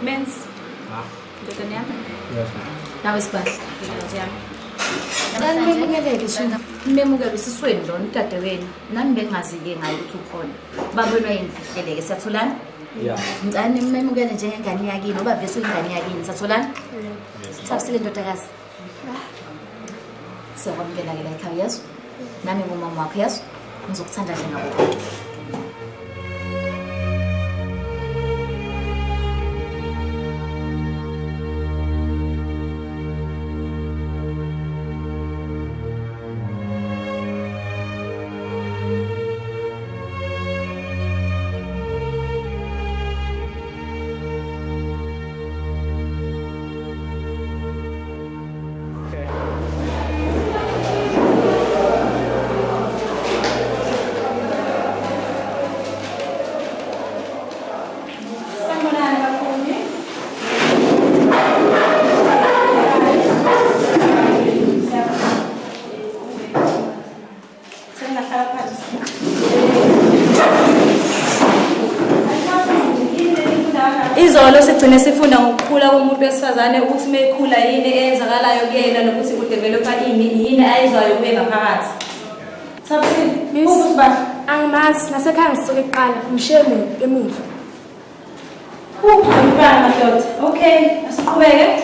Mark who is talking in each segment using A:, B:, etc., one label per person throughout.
A: Mens. Ndoda yami. Nawe sibasi. Ndoda yami.
B: Nimemukeleke shina.
A: Nimemukela usisweni lona udadewenu. Nami bengazi-ke ngayo ukuthi ukhona. Babonwa yimfihleleke siyatholana?
C: Yeah.
A: Ngicela nimemukele njengengane yakini ngoba vese uyingane yakini. Siyatholana? Thabisile ndodakazi. Siyakwamukela-ke la ekhaya yazo. Nami ngumama wakho yazo. Ngizokuthanda njengabo.
B: Izolo sigcine sifunda ngokukhula komuntu besifazane ukuthi mekhula yini eyenzakalayo kuyena nokuthi udevelopa yini ayizwayo kuye ngaphakathi. Thabisile, ubusibani?
D: Angimazi nasekhaya ngisuke kuqala umshemo emuva.
B: Ngibani madoda? Okay, asiqhubeke.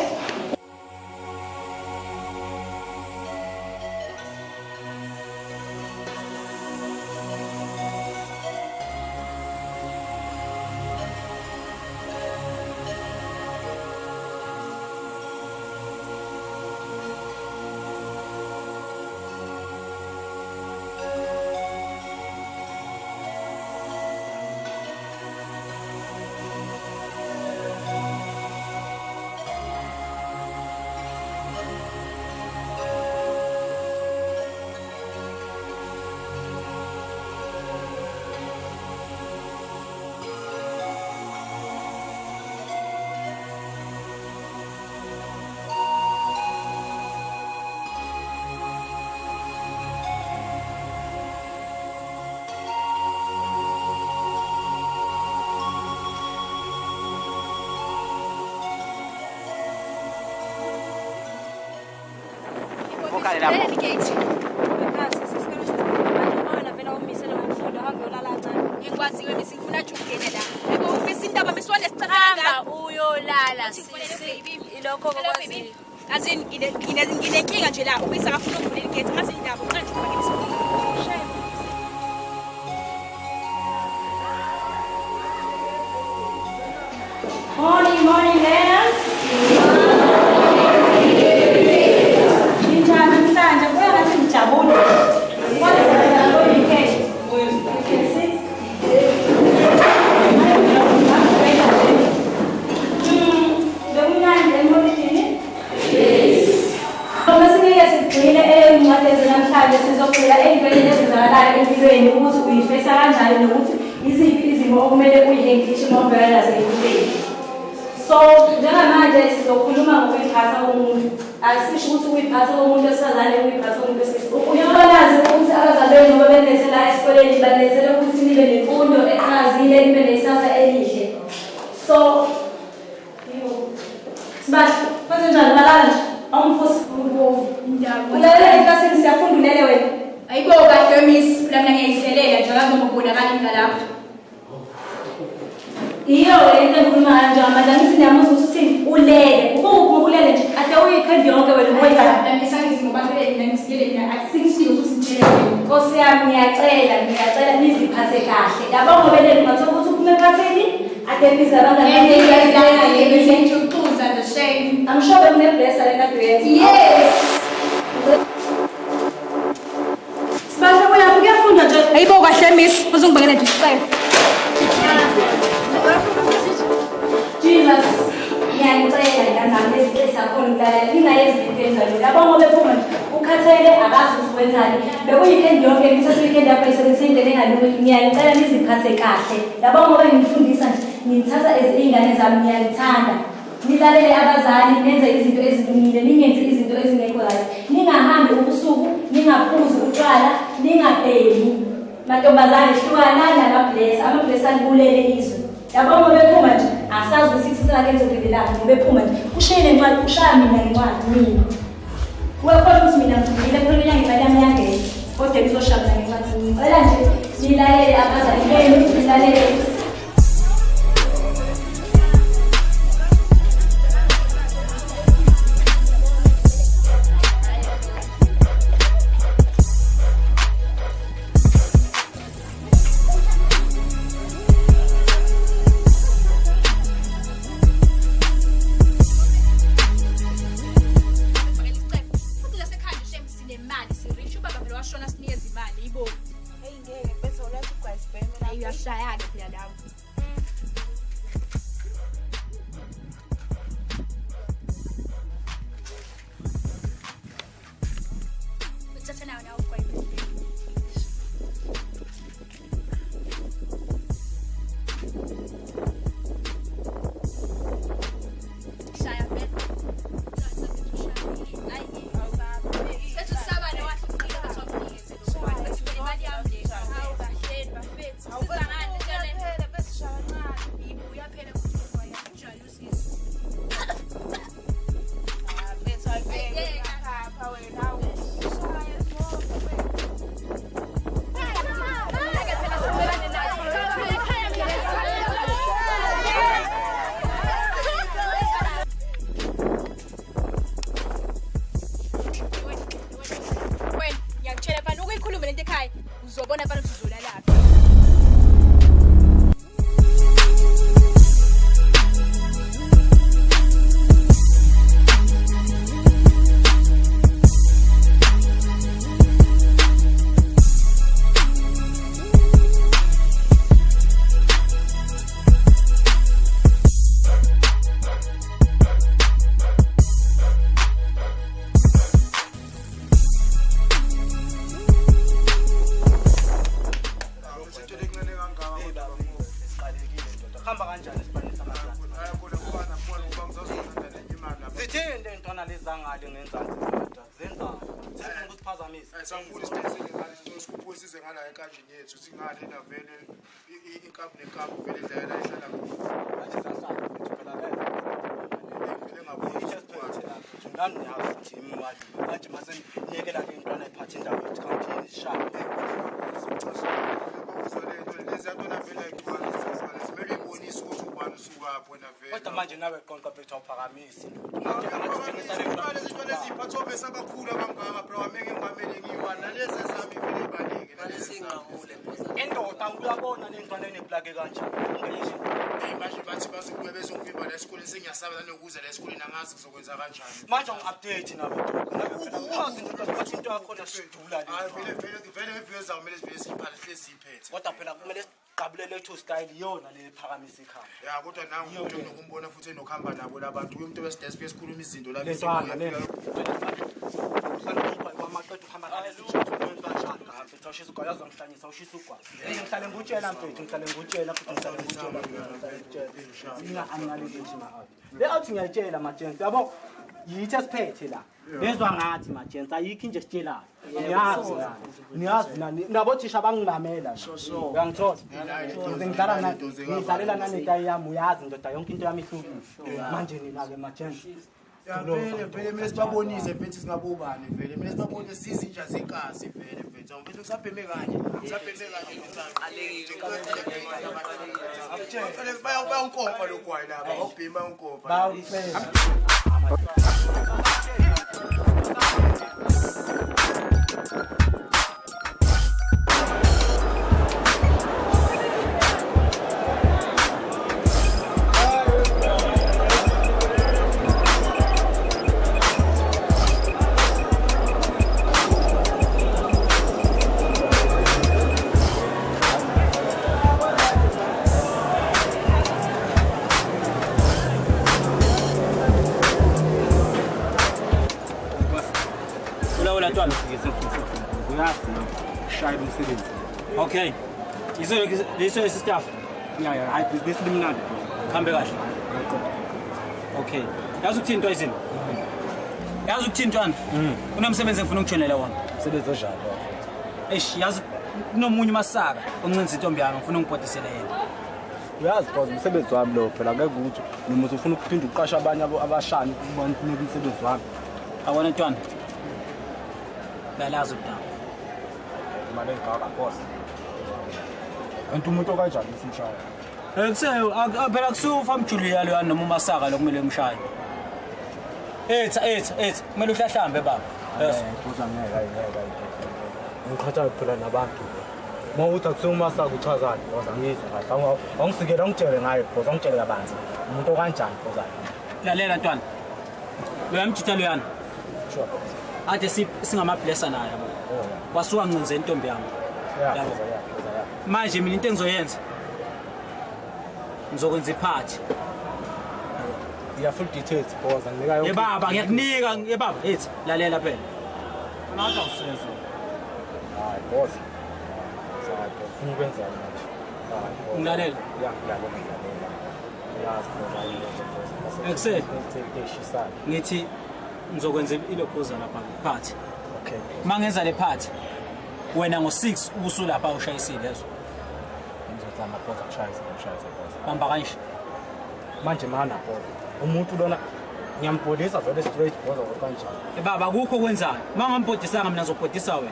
E: Ngikwaziwe bese ngifuna nje ukungena la. Yebo ufisa indaba miswane sicabanga
B: Uyolala
E: ilokho kokwazi. Azini nginenkinga nje la. Ubisa akafuna ukuvulela igate ngase indaba uqala nje ukubona isikole.
B: Morning, ladies. Njani namhlanje kuya ngathi ngijabule. Sizokufika ey'ntweni ezizakalayo empilweni ukuthi uyifesa kanjani nokuthi iziphi izimo okumele uyi-englishe uma ubhekana nazo empilweni. So njengamanje sizokhuluma ngokuyiphatha komuntu. Asisho ukuthi ukuyiphatha komuntu wesifazane ukuyiphatha komuntu wesilisa. Uyabalazi ukuthi abazali benu bebenethe la esikoleni banethele ukuthi nibe nemfundo eqhakazile nibe nesasa elihle. So sibahle kwenzenjani balala nje awumfusi ulalele eklasini siyafunda ulele wena.
E: Ayibo kahle miss, mina ngiyayiselela njengoba ngibonakala lapha.
B: Iyo into engikhuluma ngayo njengamanje angithi niyamuzwa ukuthi ulele. Ukuphi ulele nje ade uyikhandi yonke wena ngoba
E: Mina ngisangizimo baphele mina ngisikele mina akusikisilo ukuthi ngitshele wena.
B: Nkosi yami ngiyacela niziphathe kahle. Yabo ngoba leli ngathola ukuthi uphume phatheni ade biza abangani
E: ngiyayisebenza the shame.
B: I'm sure beneblessa lena grade.
E: Yes.
B: Sibahle kuyafunda nje.
E: Ayibo kahle miss, uzongibangela nje isicelo.
B: Jesus. Ngiyacela ngazama esakhona ukulalela ningayenzi into enjalo. Yabo ngoba bephuma nje ukhathele akazi ukuthi wenzani. Bekuyikendi yonke ngisasuyikendi yapha isebenzisa indlela engalungile. Ngiyacela niziphathe kahle. Yabo ngoba ngifundisa nje ngithatha izingane zami ngiyalithanda. Nilalele abazali nenze izinto ezilungile ningenzi izinto ezingekho right. Ningahambi ubusuku, ningaphuzi utshwala, ningabhemi. mantombazane hlukanani namabless amabless anibulele izwe yabo ngoba bephuma nje asazi ukuthi ikusasa lakhe lizovelelana ngoba bephuma nje ushiye nencwadi ushaya mina ngencwadi mina uyakhona ukuthi mina ngifundile phela inyanga imali yami yangena kodwa ngizoshaya mina ngencwadi ngicela nje nilalele abazali benu nilalele
C: manje nawe konke bethu awuphakamisi
F: iziphathobe sabakhulu abangaka bro ameke ngamele ngiyiwana lezi ezami vele ibaleke
C: nalesingamule endoda uyabona lentwana eneplake kanjani ungeyisho
F: manje bathi bazokuya bezongivimba la esikoleni sengiyasaba nanokuza la esikoleni angazi kuzokwenza kanjani
C: manje ungi-update nabo uyazi nje ukuthi into yakho sidula le
F: vele ngiveza kumele sivele siphale hlezi siphethe
C: kodwa phela kumele qabulele ethu style yona le phakamisa ikhaya
F: ya kodwa nangu umuntu enokumbona futhi enokuhamba nabo labantu umuntu wesidesi fike sikhuluma izinto la
C: leswana le kwamaqedwe uhamba nalesi mfethu awushisa ugwa yazi ngihlanyisa awushisa ugwa ngihlale ngutshela mfethu ngihlale ngutshela futhi ngihlale ngutshela angalezi nje ma le awuthi ngiyatshela majensi yabo yithi esiphethe la bezwa ngathi majensi ayikho nje sitshelayo niyazi nani nabo thisha abangingamela uyangithola ngidlalela nanetayi yami uyazi ndoda yonke into yami ihlukile manje nina-ke majensi
F: vele mele sibabonise mfethu singabobani vele mele sibabonise sizintsha zenkasi vele mfethu mfethu ngisabheme kanye bayawunkomfa lo gwayi laba awubhemi bayawunkomfa
C: Okay. Iso staff.
G: Yeah, I business limnandi.
C: Khambe kahle. Okay. Yazi ukuthini into ayizini? Yazi ukuthini ntwana? Kunomsebenzi engifuna ukujwenela wona.
G: Sebenza njalo.
C: Eish, yazi
G: kunomunye umasaka oncinza intombi yami ngifuna ungibhodisele yena.
C: Uyazi boss umsebenzi wami lo phela ngeke ukuthi noma ufuna ukuphinda uqasha abanye abashani ukubona kunika umsebenzi wami.
G: Awona ntwana. Ngalazi ubudala.
C: Imali engaka boss. Antu umuntu okanjani isimshaya?
G: Phela kusufa mjuliya lo noma umasaka lo kumele umshaye. Etha kumele uhlahlambe baba. Yes.
C: Buza ngeke. Ngikhatha phela nabantu. Mawuthi akusumasaka uchazani boss angizwa kahle. Angisikele ngitshele ngayo boss angitshele kabanzi. Umuntu okanjani boss?
G: Lalela ntwana. Lo yamjitha lo yana.
C: Sure.
G: Ade singama blessa naye yabo. Wasuka ncinze intombi yami.
C: Yabo.
G: Manje mina into engizoyenza. Ngizokwenza iphathi.
C: Ya full details boss anginika yonke.
G: Baba ngiyakunika baba ethi lalela phela.
C: Nathi awusezo. Hayi boss. Sayi boss ufuna ukwenzani manje? Hayi boss.
G: Ngilalela.
C: Ya ngilalela. Yazi boss
G: Ekuseni
C: ayishisa.
G: ngithi ngizokwenza ilophuza lapha iphathi.
C: Okay.
G: Mangenza le phathi wena ngo6 ubusulapha ushayisile lezo.
C: Ngizozama boss ukushayisa boss.
G: Bamba kanje.
C: Manje mana boss. Umuntu lona ngiyambhodisa vele straight boss kanjani.
G: Baba akukho kwenzayo. Mangamphodisanga mina ngizophodisa wena.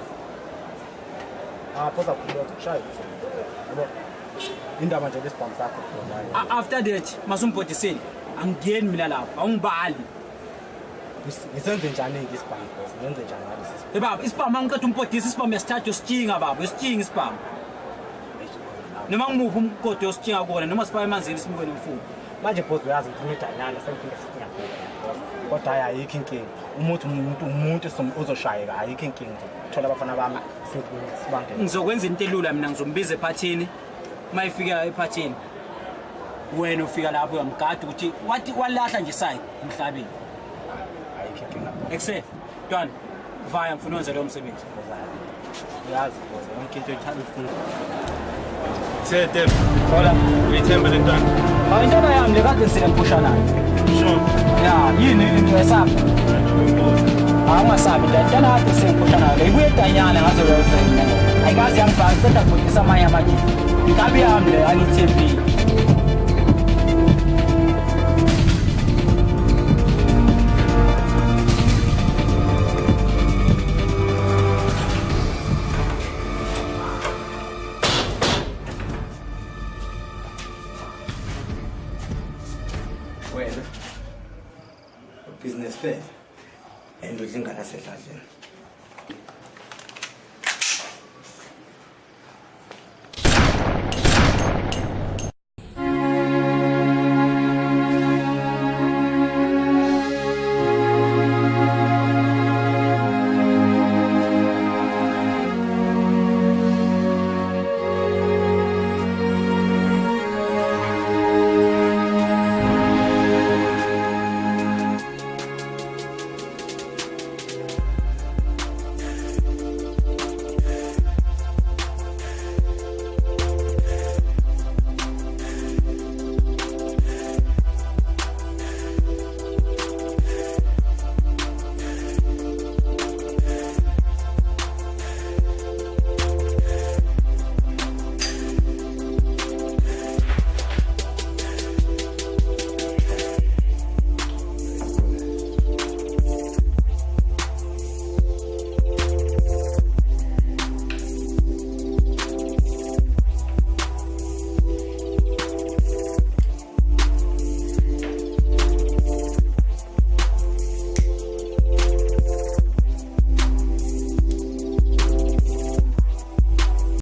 C: Boss akukhuluma ukushayisa. Yabo. Indaba nje lesibhamu sakho boss.
G: After that masumphodiseni angiyeni mina lapha awungibali.
C: Ngisenze njani isibhamu boss? Ngenze njani ngalesi?
G: Baba isibhamu angiqeda umphodisa isibhamu yesithathu sithinga baba sithinga isibhamu. Noma ngimuphi umgodi osithinga kuona noma sifaye emanzini simukwe nemfumo.
C: Manje boss uyazi ngifuna idanyana sengiphinde futhi ngiyabheka. Kodwa hayi ayikho inkinga. Umuntu uzoshayeka ayikho inkinga. Thola abafana bami sibangele.
G: Ngizokwenza into elula mina ngizombiza ephathini. Mayifika ephathini. Wena ufika lapho uyamgada ukuthi wathi walahla nje side emhlabeni.
C: Ayikho inkinga.
G: Ekuseni ntwana vaya ngifuna ukwenza lo msebenzi.
C: Uyazi boss yonke into ithanda ufuna.
G: Sete hola uyithemba le ntwana. Intwana yami le kade silemphusha nayo. Sure. Ya yini into yesapha? Angasabi le ntwana kade silemphusha nayo. Ibuye danyana ngaze wena. Ayikazi yangibhala ceda kubudisa amanye amaji. Inkabi yami le angithembile.
C: Well, business fair. And we think that's a